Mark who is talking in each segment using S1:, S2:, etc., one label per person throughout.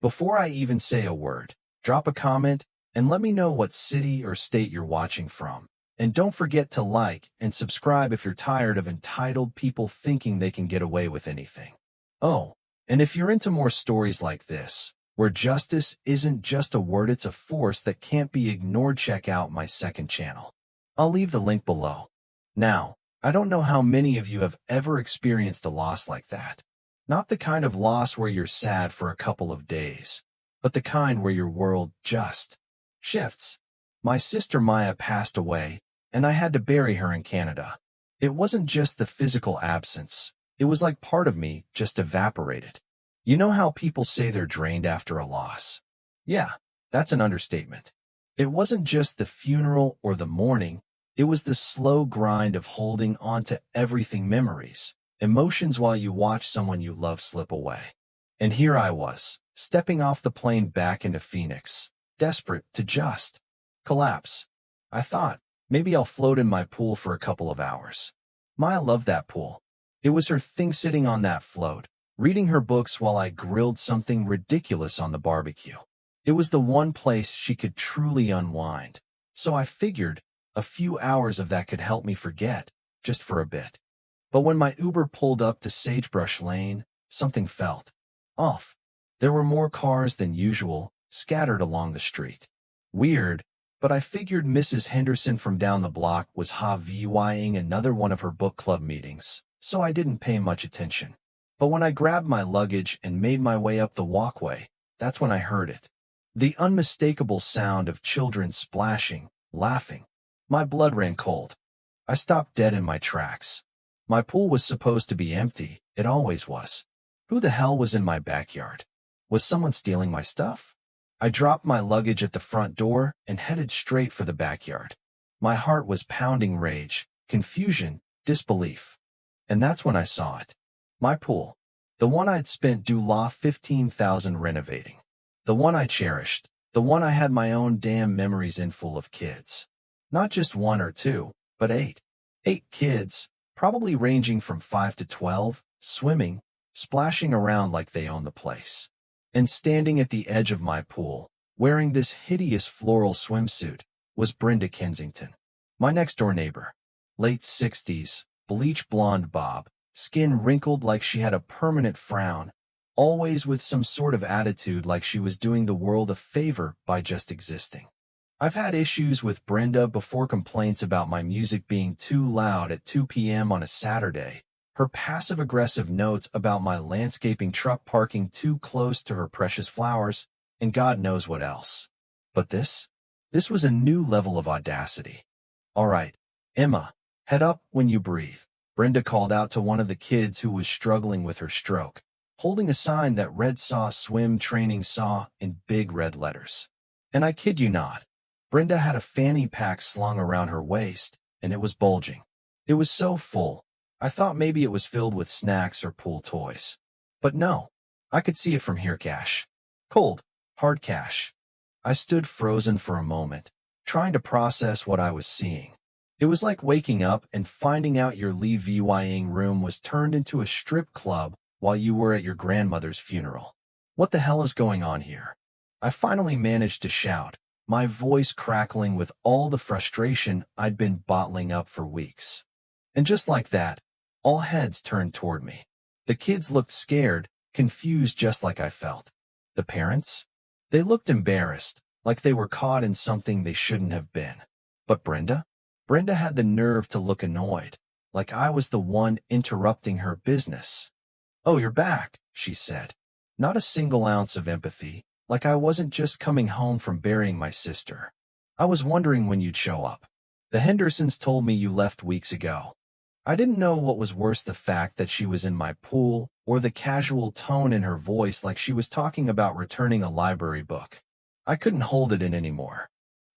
S1: Before I even say a word, drop a comment and let me know what city or state you're watching from. And don't forget to like and subscribe if you're tired of entitled people thinking they can get away with anything. Oh, and if you're into more stories like this, where justice isn't just a word, it's a force that can't be ignored, check out my second channel. I'll leave the link below. Now, I don't know how many of you have ever experienced a loss like that. Not the kind of loss where you're sad for a couple of days, but the kind where your world just shifts. My sister Maya passed away, and I had to bury her in Canada. It wasn't just the physical absence. It was like part of me just evaporated. You know how people say they're drained after a loss? Yeah, that's an understatement. It wasn't just the funeral or the mourning. It was the slow grind of holding on to everything, memories, emotions, while you watch someone you love slip away. And here I was, stepping off the plane back into Phoenix, desperate to just collapse. I thought, maybe I'll float in my pool for a couple of hours. Maya loved that pool. It was her thing, sitting on that float, reading her books while I grilled something ridiculous on the barbecue. It was the one place she could truly unwind. So I figured a few hours of that could help me forget, just for a bit. But when my Uber pulled up to Sagebrush Lane, something felt off. There were more cars than usual, scattered along the street. Weird, but I figured Mrs. Henderson from down the block was having another one of her book club meetings, so I didn't pay much attention. But when I grabbed my luggage and made my way up the walkway, that's when I heard it. The unmistakable sound of children splashing, laughing. My blood ran cold. I stopped dead in my tracks. My pool was supposed to be empty. It always was. Who the hell was in my backyard? Was someone stealing my stuff? I dropped my luggage at the front door and headed straight for the backyard. My heart was pounding, rage, confusion, disbelief. And that's when I saw it. My pool. The one I'd spent $15,000 renovating. The one I cherished. The one I had my own damn memories in, full of kids. Not just one or two, but 8. 8 kids, probably ranging from 5 to 12, swimming, splashing around like they owned the place. And standing at the edge of my pool, wearing this hideous floral swimsuit, was Brenda Kensington, my next-door neighbor. Late 60s, bleach blonde bob, skin wrinkled like she had a permanent frown, always with some sort of attitude like she was doing the world a favor by just existing. I've had issues with Brenda before: complaints about my music being too loud at 2 p.m. on a Saturday, her passive-aggressive notes about my landscaping truck parking too close to her precious flowers, and God knows what else. But this was a new level of audacity. "All right, Emma, head up when you breathe," Brenda called out to one of the kids who was struggling with her stroke, holding a sign that read "Saw Swim Training Saw" in big red letters. And I kid you not, Brenda had a fanny pack slung around her waist, and it was bulging. It was so full, I thought maybe it was filled with snacks or pool toys. But no, I could see it from here. Cash. Cold, hard cash. I stood frozen for a moment, trying to process what I was seeing. It was like waking up and finding out your living room was turned into a strip club while you were at your grandmother's funeral. What the hell is going on here? I finally managed to shout, my voice crackling with all the frustration I'd been bottling up for weeks. And just like that, all heads turned toward me. The kids looked scared, confused, just like I felt. The parents? They looked embarrassed, like they were caught in something they shouldn't have been. But Brenda? Brenda had the nerve to look annoyed, like I was the one interrupting her business. "Oh, you're back," she said. Not a single ounce of empathy, like I wasn't just coming home from burying my sister. "I was wondering when you'd show up. The Hendersons told me you left weeks ago." I didn't know what was worse, the fact that she was in my pool, or the casual tone in her voice, like she was talking about returning a library book. I couldn't hold it in anymore.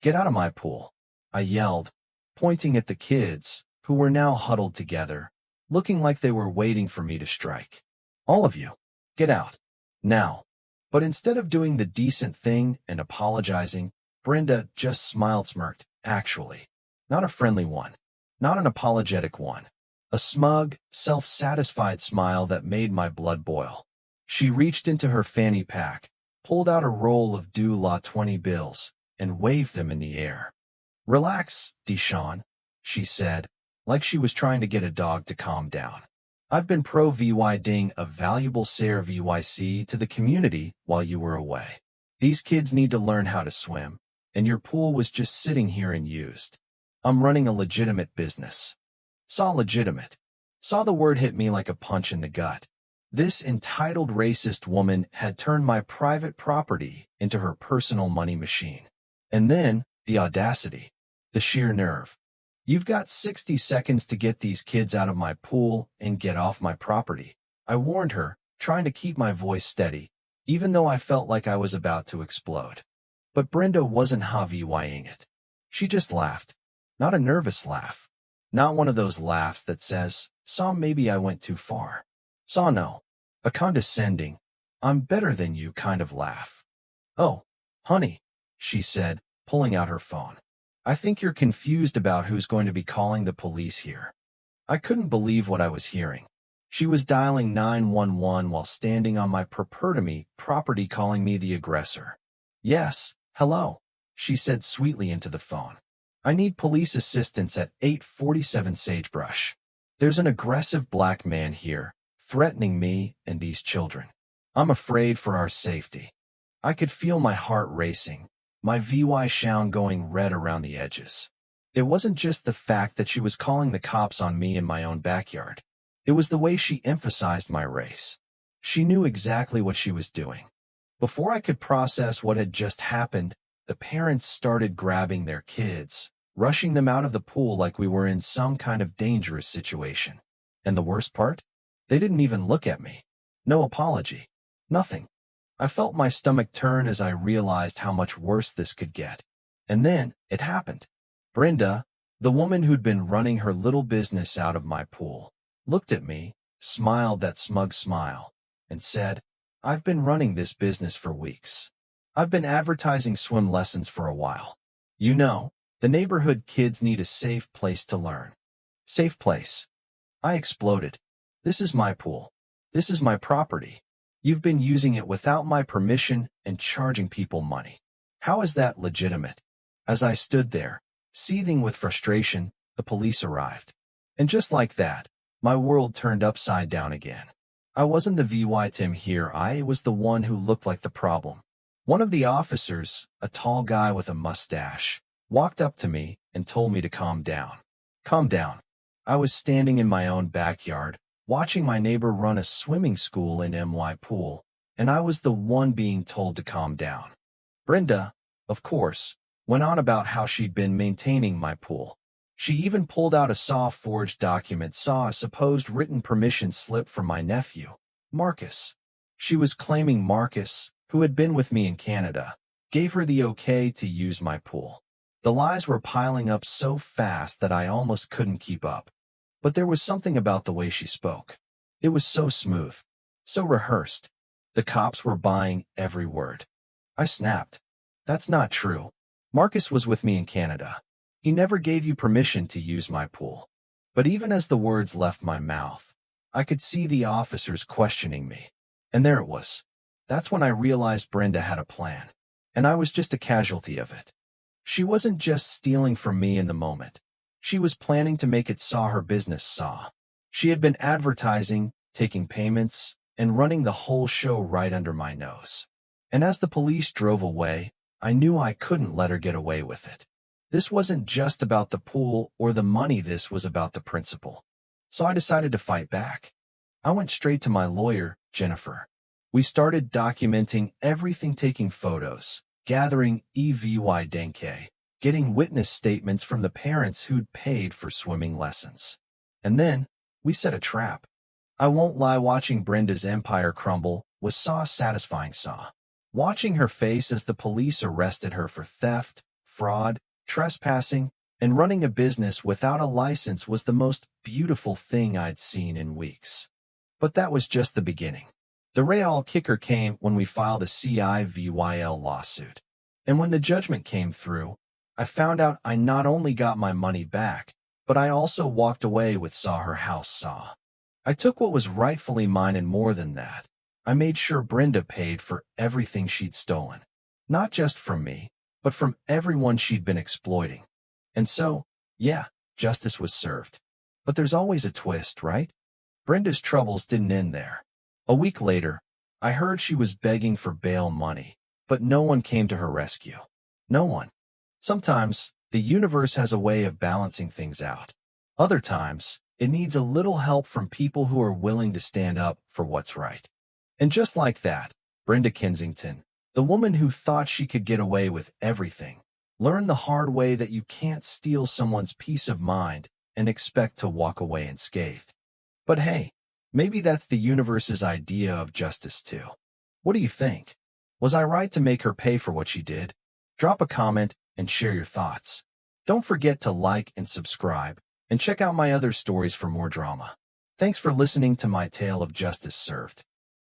S1: "Get out of my pool," I yelled, pointing at the kids, who were now huddled together, looking like they were waiting for me to strike. "All of you, get out. Now." But instead of doing the decent thing and apologizing, Brenda just smiled, smirked, actually. Not a friendly one. Not an apologetic one. A smug, self-satisfied smile that made my blood boil. She reached into her fanny pack, pulled out a roll of $20 bills, and waved them in the air. "Relax, Deshawn," she said, like she was trying to get a dog to calm down. "I've been providing a valuable service to the community while you were away. These kids need to learn how to swim, and your pool was just sitting here unused. I'm running a legitimate business." Saw legitimate. Saw the word hit me like a punch in the gut. This entitled racist woman had turned my private property into her personal money machine. And then, the audacity. The sheer nerve. "You've got 60 seconds to get these kids out of my pool and get off my property," I warned her, trying to keep my voice steady, even though I felt like I was about to explode. But Brenda wasn't Haviwaying it. She just laughed. Not a nervous laugh. Not one of those laughs that says, "Saw, maybe I went too far." Saw, no. A condescending, "I'm better than you" kind of laugh. "Oh, honey," she said, pulling out her phone. "I think you're confused about who's going to be calling the police here." I couldn't believe what I was hearing. She was dialing 911 while standing on my property calling me the aggressor. "Yes, hello," she said sweetly into the phone. "I need police assistance at 847 Sagebrush. There's an aggressive black man here, threatening me and these children. I'm afraid for our safety." I could feel my heart racing, my VY sound going red around the edges. It wasn't just the fact that she was calling the cops on me in my own backyard. It was the way she emphasized my race. She knew exactly what she was doing. Before I could process what had just happened, the parents started grabbing their kids, rushing them out of the pool like we were in some kind of dangerous situation. And the worst part? They didn't even look at me. No apology. Nothing. I felt my stomach turn as I realized how much worse this could get. And then, it happened. Brenda, the woman who'd been running her little business out of my pool, looked at me, smiled that smug smile, and said, "I've been running this business for weeks. I've been advertising swim lessons for a while. You know, the neighborhood kids need a safe place to learn." Safe place. I exploded. "This is my pool. This is my property. You've been using it without my permission and charging people money. How is that legitimate?" As I stood there, seething with frustration, the police arrived. And just like that, my world turned upside down again. I wasn't the VY Tim here, I was the one who looked like the problem. One of the officers, a tall guy with a mustache, walked up to me and told me to calm down. Calm down. I was standing in my own backyard, watching my neighbor run a swimming school in my pool, and I was the one being told to calm down. Brenda, of course, went on about how she'd been maintaining my pool. She even pulled out a forged document, a supposed written permission slip from my nephew, Marcus. She was claiming Marcus, who had been with me in Canada, gave her the okay to use my pool. The lies were piling up so fast that I almost couldn't keep up. But there was something about the way she spoke. It was so smooth, so rehearsed. The cops were buying every word. I snapped. "That's not true. Marcus was with me in Canada. He never gave you permission to use my pool." But even as the words left my mouth, I could see the officers questioning me. And there it was. That's when I realized Brenda had a plan, and I was just a casualty of it. She wasn't just stealing from me in the moment. She was planning to make it her business. She had been advertising, taking payments, and running the whole show right under my nose. And as the police drove away, I knew I couldn't let her get away with it. This wasn't just about the pool or the money, this was about the principle. So I decided to fight back. I went straight to my lawyer, Jennifer. We started documenting everything, taking photos, gathering EVY Denke, getting witness statements from the parents who'd paid for swimming lessons. And then, we set a trap. I won't lie, watching Brenda's empire crumble was satisfying. Watching her face as the police arrested her for theft, fraud, trespassing, and running a business without a license was the most beautiful thing I'd seen in weeks. But that was just the beginning. The real kicker came when we filed a CIVYL lawsuit. And when the judgment came through, I found out I not only got my money back, but I also walked away with her house. I took what was rightfully mine, and more than that, I made sure Brenda paid for everything she'd stolen. Not just from me, but from everyone she'd been exploiting. And so, yeah, justice was served. But there's always a twist, right? Brenda's troubles didn't end there. A week later, I heard she was begging for bail money, but no one came to her rescue. No one. Sometimes, the universe has a way of balancing things out. Other times, it needs a little help from people who are willing to stand up for what's right. And just like that, Brenda Kensington, the woman who thought she could get away with everything, learned the hard way that you can't steal someone's peace of mind and expect to walk away unscathed. But hey, maybe that's the universe's idea of justice too. What do you think? Was I right to make her pay for what she did? Drop a comment and share your thoughts. Don't forget to like and subscribe, and check out my other stories for more drama. Thanks for listening to my tale of justice served.